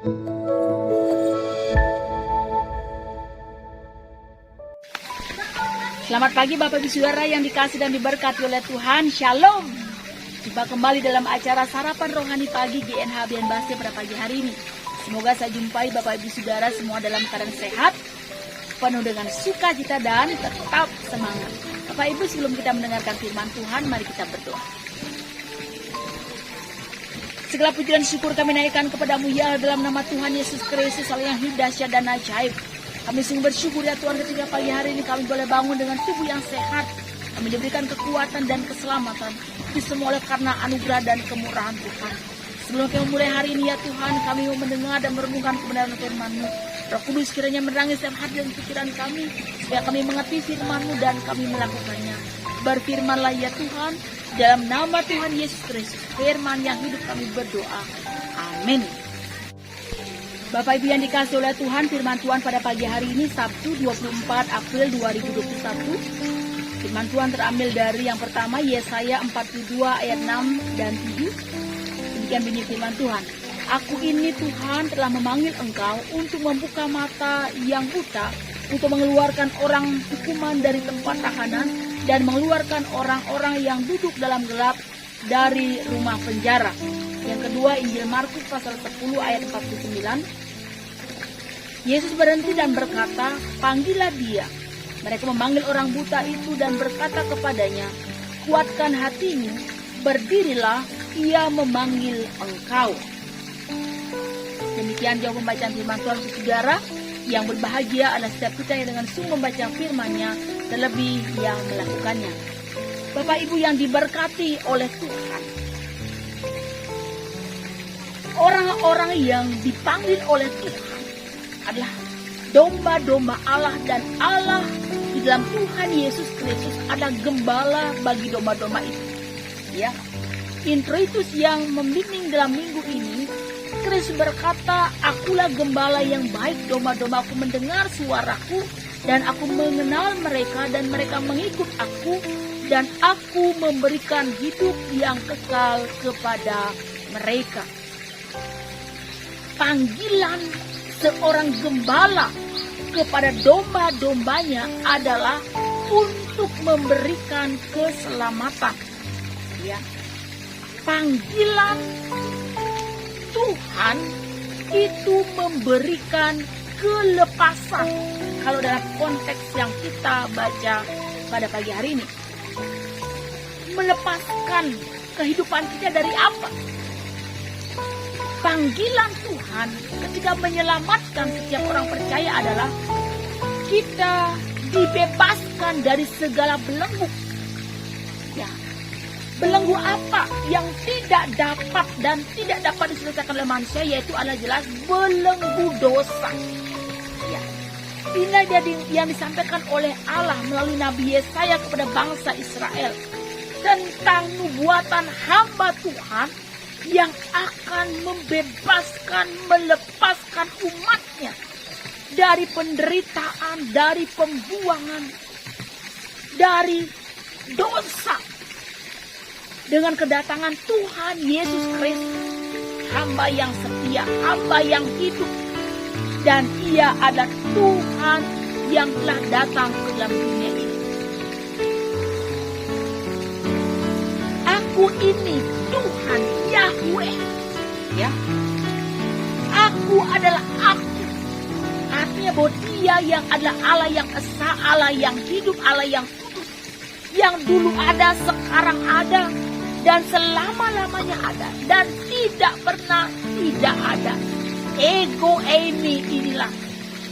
Selamat pagi Bapak Ibu Saudara yang dikasih dan diberkati oleh Tuhan. Shalom. Jumpa kembali dalam acara Sarapan Rohani Pagi GNH Bian Basti pada pagi hari ini. Semoga saya jumpai Bapak Ibu Saudara semua dalam keadaan sehat, penuh dengan sukacita dan tetap semangat. Bapak Ibu, sebelum kita mendengarkan firman Tuhan, mari kita berdoa. Segala puji dan syukur kami naikkan kepadamu ya dalam nama Tuhan Yesus Kristus, Allah yang hidup, dahsyat dan ajaib. Kami sungguh bersyukur ya Tuhan ketika pagi hari ini kami boleh bangun dengan tubuh yang sehat. Kami diberikan kekuatan dan keselamatan. Itu semua oleh karena anugerah dan kemurahan Tuhan. Sebelum kami mulai hari ini ya Tuhan, kami mau mendengar dan merenungkan kebenaran firman-Mu. Roh Kudus kiranya menerangi setiap hati dan pikiran kami, supaya kami mengerti firman-Mu dan kami melakukannya. Berfirmanlah ya Tuhan, dalam nama Tuhan Yesus Kristus, firman yang hidup kami berdoa. Amin. Bapak Ibu yang dikasih oleh Tuhan, firman Tuhan pada pagi hari ini Sabtu 24 April 2021. Firman Tuhan terambil dari yang pertama Yesaya 42 ayat 6 dan 7. Demikian bunyi firman Tuhan. Aku ini Tuhan telah memanggil engkau untuk membuka mata yang buta, untuk mengeluarkan orang hukuman dari tempat tahanan, dan mengeluarkan orang-orang yang duduk dalam gelap dari rumah penjara. Yang kedua, Injil Markus pasal 10 ayat 49. Yesus berhenti dan berkata, panggillah dia. Mereka memanggil orang buta itu dan berkata kepadanya, kuatkan hatimu, berdirilah, ia memanggil engkau. Demikian jauh pembacaan firman Tuhan, saudara. Yang berbahagia adalah setiap kita yang dengan sungguh membaca firman-Nya, terlebih yang melakukannya. Bapak Ibu yang diberkati oleh Tuhan, orang-orang yang dipanggil oleh Tuhan adalah domba-domba Allah, dan Allah di dalam Tuhan Yesus Kristus adalah gembala bagi domba-domba itu. Ya, introitus yang membimbing dalam minggu ini, Kristus berkata, akulah gembala yang baik, domba-dombaku mendengar suaraku, dan aku mengenal mereka, dan mereka mengikut aku, dan aku memberikan hidup yang kekal kepada mereka. Panggilan seorang gembala kepada domba-dombanya adalah untuk memberikan keselamatan. Ya. Panggilan Tuhan itu memberikan kelepasan. Kalau dalam konteks yang kita baca pada pagi hari ini, melepaskan kehidupan kita dari apa? Panggilan Tuhan ketika menyelamatkan setiap orang percaya adalah kita dibebaskan dari segala belenggu. Ya, belenggu apa yang tidak dapat dan tidak dapat diselesaikan oleh manusia, yaitu adalah jelas belenggu dosa. Ya, ini jadi yang disampaikan oleh Allah melalui Nabi Yesaya kepada bangsa Israel tentang nubuatan hamba Tuhan yang akan membebaskan, melepaskan umatnya dari penderitaan, dari pembuangan, dari dosa. Dengan kedatangan Tuhan Yesus Kristus, hamba yang setia, hamba yang hidup, dan Ia adalah Tuhan yang telah datang ke dalam dunia ini. Aku ini Tuhan Yahweh, ya. Aku adalah aku. Artinya bahwa Dia yang adalah Allah yang esa, Allah yang hidup, Allah yang kudus, yang dulu ada, sekarang ada, dan selama-lamanya ada, dan tidak pernah tidak ada. Ego eimi, inilah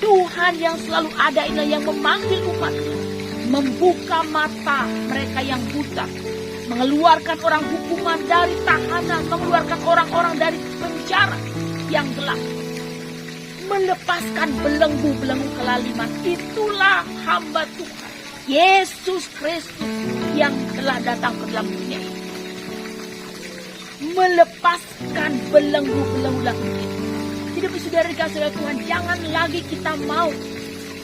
Tuhan yang selalu ada, inilah yang memanggil umatnya, membuka mata mereka yang buta, mengeluarkan orang hukuman dari tahanan, mengeluarkan orang-orang dari penjara yang gelap, melepaskan belenggu-belenggu kelaliman. Itulah hamba Tuhan Yesus Kristus yang telah datang ke dalam dunia ini, melepaskan belenggu-belenggu lagi. Jadi saudara dikasih oleh Tuhan, jangan lagi kita mau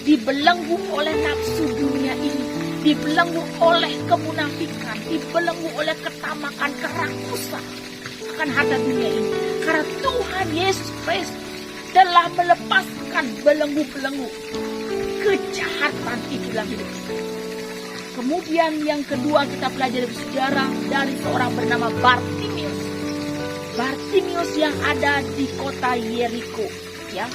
dibelenggu oleh nafsu dunia ini, dibelenggu oleh kemunafikan, dibelenggu oleh ketamakan, kerakusan akan harta dunia ini. Karena Tuhan Yesus Kristus telah melepaskan belenggu-belenggu kejahatan itu dalam hidup. Kemudian yang kedua kita pelajari saudara dari seorang bernama Bartimius. Bartimius yang ada di kota Yeriko, ya.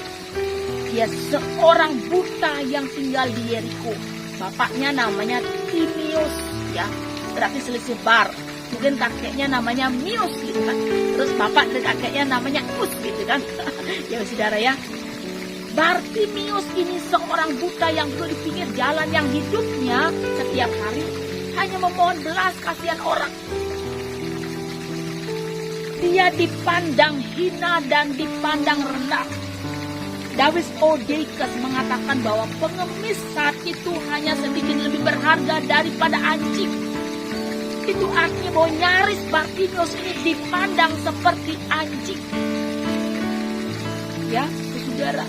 Dia seorang buta yang tinggal di Yeriko. Bapaknya namanya Timius, ya. Berarti selisih bar. Mungkin kakeknya namanya Mius gitu kan. Terus bapak dan kakeknya namanya Us gitu kan. Ya saudara ya. Bartimius ini seorang buta yang duduk di pinggir jalan, yang hidupnya setiap hari hanya memohon belas kasihan orang. Dia dipandang hina dan dipandang rendah. David Odeikes mengatakan bahwa pengemis saat itu hanya sedikit lebih berharga daripada anjing. Itu artinya bahwa nyaris Bartimius ini dipandang seperti anjing. Ya, saudara.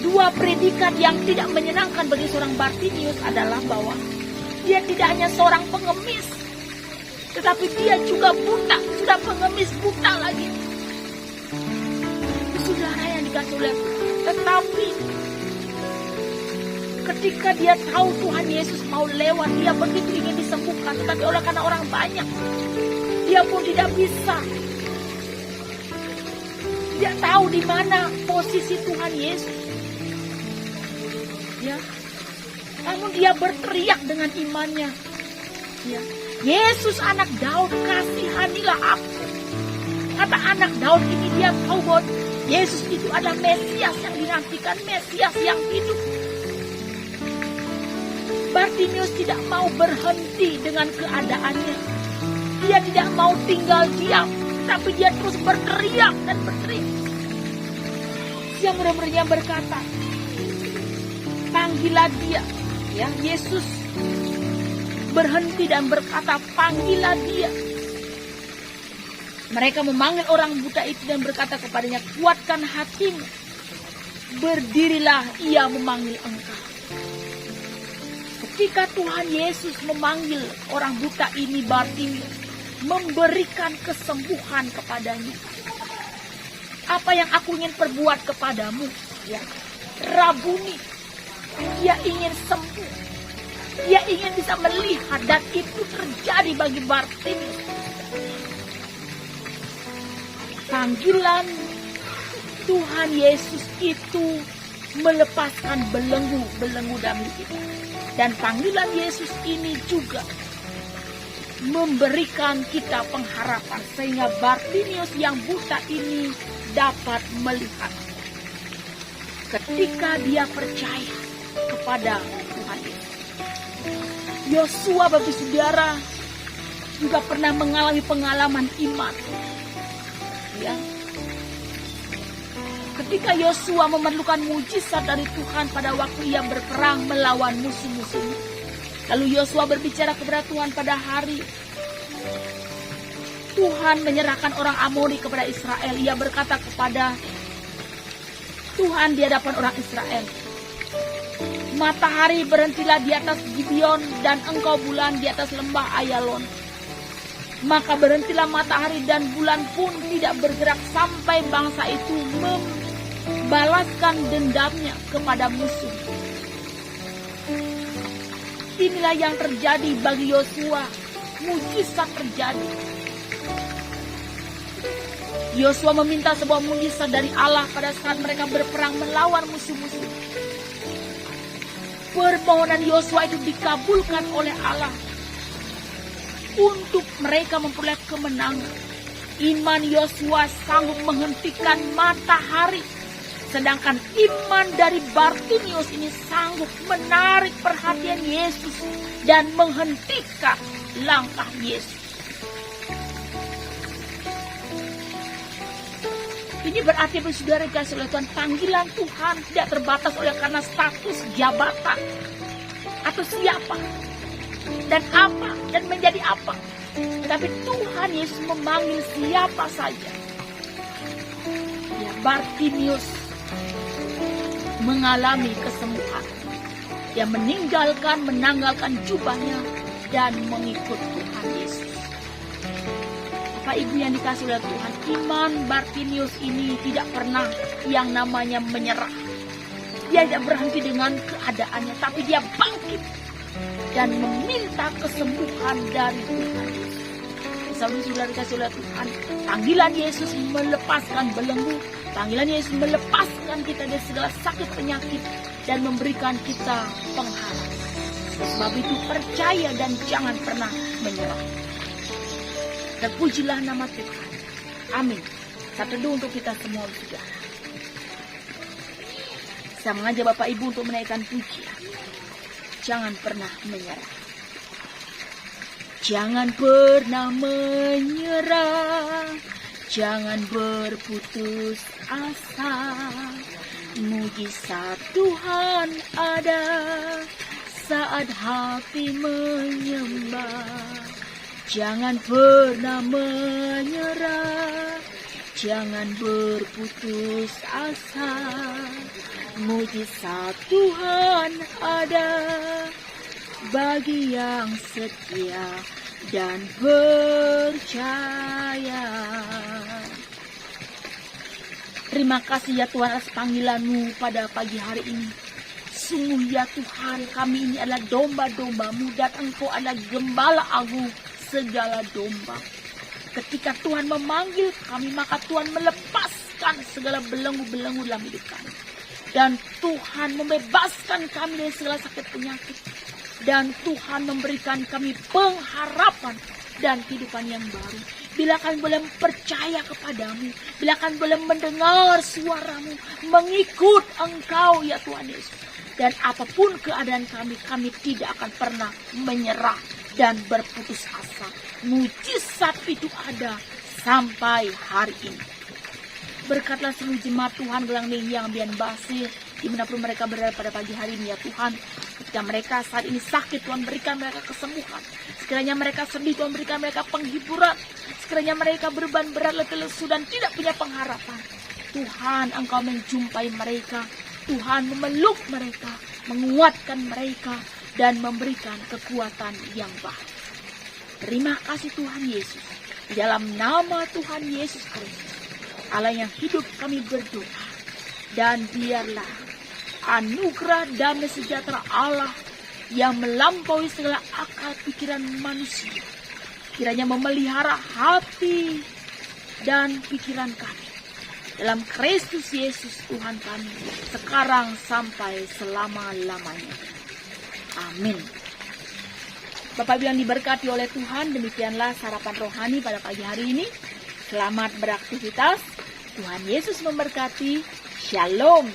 Dua predikat yang tidak menyenangkan bagi seorang Bartimius adalah bahwa dia tidak hanya seorang pengemis, tetapi dia juga buta, sudah pengemis buta lagi. Saudara yang dikasih oleh, tetapi ketika dia tahu Tuhan Yesus mau lewat, dia begitu ingin disembuhkan, tetapi oleh karena orang banyak, dia pun tidak bisa. Dia tahu di mana posisi Tuhan Yesus. Ya. Namun dia berteriak dengan imannya. Ya. Yesus anak Daud, kasihanilah aku. Kata anak Daud ini, dia tahu bahwa Yesus itu adalah Mesias yang dinantikan, Mesias yang hidup. Bartimius tidak mau berhenti dengan keadaannya. Dia tidak mau tinggal diam, tapi dia terus berteriak dan berteriak. Yang murid-muridnya berkata, panggillah dia. Ya, Yesus berhenti dan berkata, panggillah dia. Mereka memanggil orang buta itu dan berkata kepadanya, kuatkan hatimu, berdirilah, ia memanggil engkau. Ketika Tuhan Yesus memanggil orang buta ini, Bartimius, memberikan kesembuhan kepadanya. Apa yang aku ingin perbuat kepadamu? Ya, Rabuni, dia ingin sembuh. Dia ingin bisa melihat, dan itu terjadi bagi Bartimius. Panggilan Tuhan Yesus itu melepaskan belenggu-belenggu dalam hidup kita. Dan panggilan Yesus ini juga memberikan kita pengharapan, sehingga Bartimius yang buta ini dapat melihat. Ketika dia percaya kepada Tuhan Yesus. Yosua, Bapak Saudara, juga pernah mengalami pengalaman iman. Ya. Ketika Yosua memerlukan mujizat dari Tuhan pada waktu ia berperang melawan musuh-musuhnya. Lalu Yosua berbicara kepada Tuhan pada hari Tuhan menyerahkan orang Amori kepada Israel. Ia berkata kepada Tuhan di hadapan orang Israel, matahari berhentilah di atas Gibeon dan engkau bulan di atas lembah Ayalon. Maka berhentilah matahari dan bulan pun tidak bergerak sampai bangsa itu membalaskan dendamnya kepada musuh. Inilah yang terjadi bagi Yosua. Mujizat terjadi. Yosua meminta sebuah mujizat dari Allah pada saat mereka berperang melawan musuh-musuh. Permohonan Yosua itu dikabulkan oleh Allah untuk mereka memperoleh kemenangan. Iman Yosua sanggup menghentikan matahari, sedangkan iman dari Bartimius ini sanggup menarik perhatian Yesus dan menghentikan langkah Yesus. Ini berarti, saudara kasih oleh Tuhan, panggilan Tuhan tidak terbatas oleh karena status jabatan atau siapa dan apa dan menjadi apa. Tetapi Tuhan Yesus memanggil siapa saja. Ya, Bartimius mengalami kesembuhan. Dia menanggalkan jubahnya dan mengikut Tuhan Yesus. Bapak Ibu yang dikasih oleh Tuhan, iman Bartimius ini tidak pernah yang namanya menyerah. Dia tidak berhenti dengan keadaannya, tapi dia bangkit dan meminta kesembuhan dari Tuhan Yesus. Saudara dikasih oleh Tuhan, panggilan Yesus melepaskan belenggu, panggilan Yesus melepaskan kita dari segala sakit penyakit dan memberikan kita pengharapan. Sebab itu percaya dan jangan pernah menyerah. Terpujilah nama Tuhan. Amin. Kita teduh untuk kita semua juga. Saya mengajak Bapak Ibu untuk menaikkan pujian. Jangan pernah menyerah. Jangan pernah menyerah. Jangan berputus asa. Mujizat Tuhan ada saat hati menyembah. Jangan pernah menyerah, jangan berputus asa. Mujizat Tuhan ada bagi yang setia dan percaya. Terima kasih ya Tuhan atas panggilan-Mu pada pagi hari ini. Sungguh ya Tuhan, kami ini adalah domba-domba-Mu dan Engkau adalah gembala agung segala domba. Ketika Tuhan memanggil kami, maka Tuhan melepaskan segala belenggu-belenggu dalam hidup kami. Dan Tuhan membebaskan kami dari segala sakit penyakit. Dan Tuhan memberikan kami pengharapan dan kehidupan yang baru. Bila kami boleh percaya kepadamu, bila kami boleh mendengar suaramu, mengikut Engkau ya Tuhan Yesus. Dan apapun keadaan kami tidak akan pernah menyerah dan berputus asa. Mujizat itu ada sampai hari ini. Berkatlah seluruh jemaat Tuhan Gelang yang Bian Basir, dimanapun mereka berada pada pagi hari ini ya Tuhan. Ketika mereka saat ini sakit, Tuhan berikan mereka kesembuhan. Sekiranya mereka sedih, Tuhan berikan mereka penghiburan. Sekiranya mereka beban berat, letih lesu dan tidak punya pengharapan, Tuhan Engkau menjumpai mereka. Tuhan memeluk mereka, menguatkan mereka, dan memberikan kekuatan yang baik. Terima kasih Tuhan Yesus. Di dalam nama Tuhan Yesus Kristus, Allah yang hidup, kami berdoa. Dan biarlah anugerah damai sejahtera Allah yang melampaui segala akal pikiran manusia, kiranya memelihara hati dan pikiran kami. Dalam Kristus Yesus Tuhan kami, sekarang sampai selama-lamanya. Amin. Bapak Ibu yang diberkati oleh Tuhan, demikianlah sarapan rohani pada pagi hari ini. Selamat beraktivitas. Tuhan Yesus memberkati. Shalom.